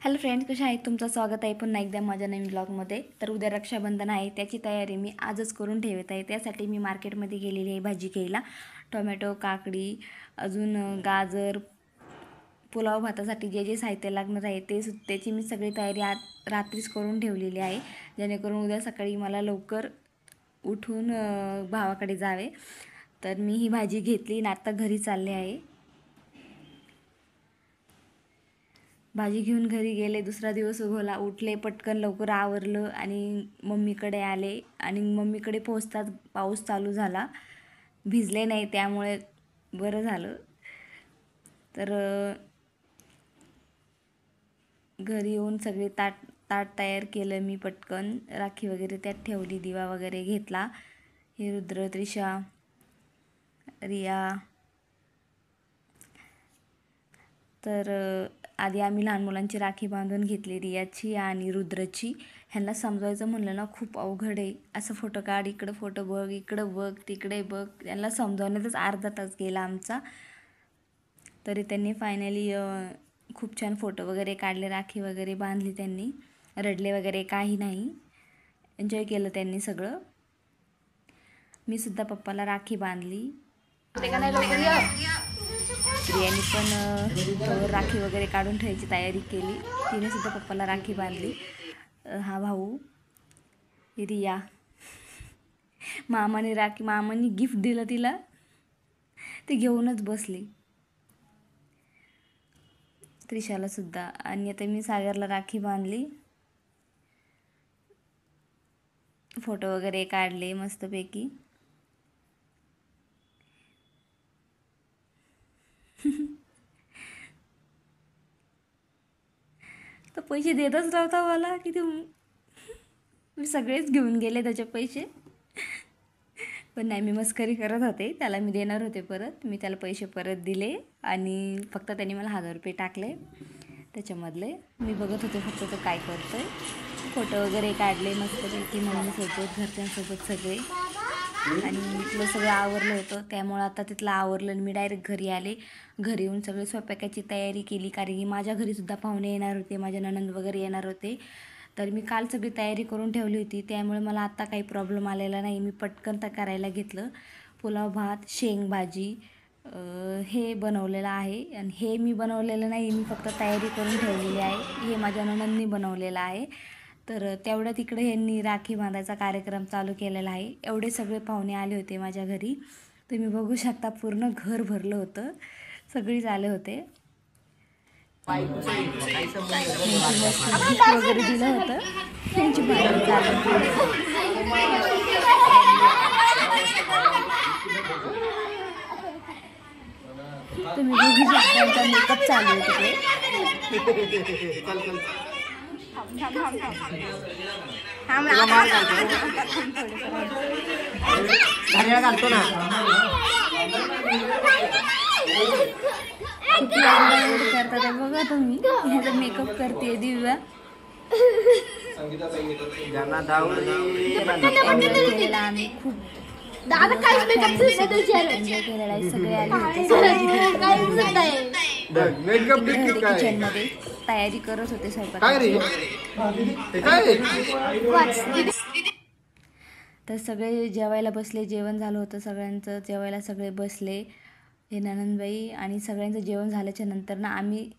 Hello friends, कशा आहेत? तुमचं स्वागत आहे पुन्हा एकदा माझ्या नवीन ब्लॉगमध्ये. तर उद्या रक्षाबंधन आहे, त्याची तयारी मी आजच करून ठेवत आहे. त्यासाठी मी मार्केटमध्ये गेलेली आहे भाजी घ्यायला. टोमॅटो, काकडी, अजून गाजर, पुलाव भातासाठी जे जे साहित्य लागणार आहे त्याची मी सगळी तयारी आज रात्रीच करून ठेवलेली आहे, जेणेकरून उद्या सकाळी मला लवकर उठून भावाकडे जावे. तर मी ही भाजी घेतली आणि आता घरी चालले आहे. भाजी घेऊन घरी गेले. दुसरा दिवस उगवला. उठले, पटकन लवकर आवरलं आणि मम्मीकडे आले. आणि मम्मीकडे पोहोचताच पाऊस चालू झाला. भिजले नाही, त्यामुळे बरं झालं. तर घरी येऊन सगळे ताट तयार केलं मी. पटकन राखी वगैरे त्यात ठेवली, दिवा वगैरे घेतला. हे रुद्र, त्रिशा, रिया. तर आधी आम्ही लहान मुलांची राखी बांधून घेतली, रियाची आणि रुद्रची. ह्यांना समजायचं म्हणलं ना खूप अवघड आहे. असं फोटो काढ, इकडं फोटो बघ, इकडं बघ, तिकडे बघ. यांना समजावण्यातच अर्धा तास गेला आमचा. तरी त्यांनी फायनली खूप छान फोटो वगैरे काढले, राखी वगैरे बांधली त्यांनी. रडले वगैरे काही नाही, एन्जॉय केलं त्यांनी सगळं. मी सुद्धा पप्पाला राखी बांधली. रियाने पण राखी वगैरे काढून ठेवायची तयारी केली. तिने सुद्धा पप्पाला राखी बांधली. हा भाऊ, रिया. मामाने गिफ्ट दिलं तिला, ते घेऊनच बसली. त्रिशाला सुद्धा. आणि आता मी सागरला राखी बांधली. फोटो वगैरे काढले मस्तपैकी. तर पैसे देतच नव्हता मला, की मी सगळेच घेऊन गेले त्याचे पैसे. पण नाही, मी मस्करी करत होते. त्याला मी देणार होते परत. मी त्याला पैसे परत दिले आणि फक्त त्यांनी मला 1000 रुपये टाकले त्याच्यामधले. मी बघत होते फक्त तो काय करतोय. फोटो वगैरे काढले मस्तपैकी मम्मीसोबत, घरच्यांसोबत सगळे. आणि तिथलं सगळं आवरलं होतं, त्यामुळं आता तिथलं आवरलं आणि मी डायरेक्ट घरी आले. घरी येऊन सगळे स्वयंपाकाची तयारी केली, कारण की माझ्या घरीसुद्धा पाहुणे येणार होते, माझ्या नणंद वगैरे येणार होते. तर मी काल सगळी तयारी करून ठेवली होती, त्यामुळे मला आत्ता काही प्रॉब्लेम आलेला नाही. मी पटकन तर करायला घेतलं. पुलाव भात, शेंग भाजी हे बनवलेलं आहे. आणि हे मी बनवलेलं नाही, मी फक्त तयारी करून ठेवलेली आहे. हे माझ्या नणंदनी बनवलेलं आहे. तर तेवढ्या तिकडे यांनी राखी बांधायचा कार्यक्रम चालू केलेला आहे. एवढे सगळे पाहुणे आले होते माझ्या घरी. तुम्ही बघू शकता, पूर्ण घर भरलं होतं, सगळीच आले होते. वगैरे दिलं होतं, त्यांची भाजी चालू केली. तुम्ही बघू शकता, त्यांचा मेकअप चालू आहे तिकडे. घालतो ना करता बघा तुम्ही. ह्याचा मेकअप करते दिव्या. केलेला आम्ही खूप एन्जॉय केलेला आहे. सगळे आले होते किचनमध्ये, तयारी करत होते स्वयंपाकाची. तर सगळे जेवायला बसले. जेवण झालं होतं सगळ्यांचं. जेवायला सगळे बसले, हे ननंदबाई. आणि सगळ्यांचं जेवण झाल्याच्या नंतर ना आम्ही